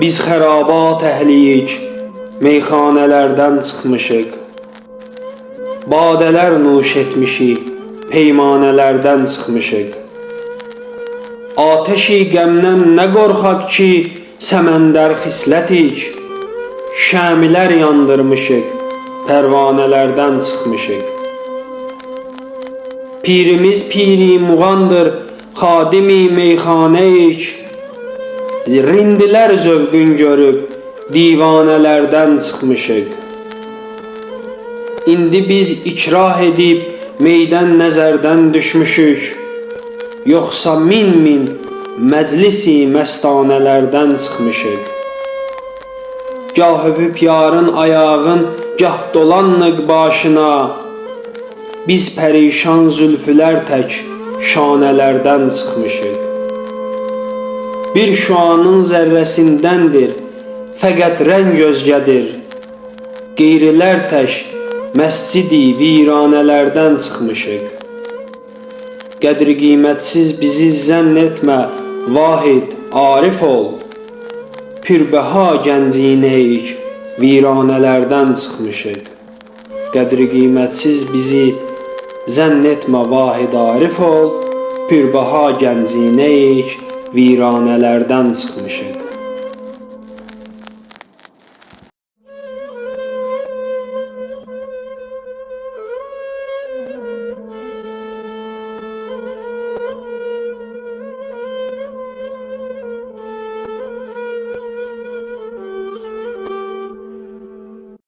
Biz xərabat əhliyik, meyxanələrdən çıxmışıq. Badələr nuş etmişik, peymanələrdən çıxmışıq. Ateşi qəmdən nə qorxaq ki, səməndər xislətik. Şəmilər yandırmışıq, pərvanələrdən çıxmışıq. Pirimiz piri muğandır, xadimi meyxanəyik. Rindilər zövqün görüb, divanələrdən çıxmışıq. İndi biz ikrah edib, meydən nəzərdən düşmüşük. Yoxsa min məclisi məstanələrdən çıxmışıq. Gah öpüb yarın ayağın, gah dolanıq başına. Biz pərişan zülfülər tək şanələrdən çıxmışıq. Bir şuanın zərrəsindəndir, fəqət rəng özgədir. Qeyrilər tək məscidi viranələrdən çıxmışıq. Qədri qiymətsiz bizi zənn etmə, vahid, arif ol. Pürbəha gəncinəyik, viranələrdən çıxmışıq. Qədri qiymətsiz bizi zənn etmə, vahid, arif ol. Pürbəha gəncinəyik, viranələrdən çıxmışıq.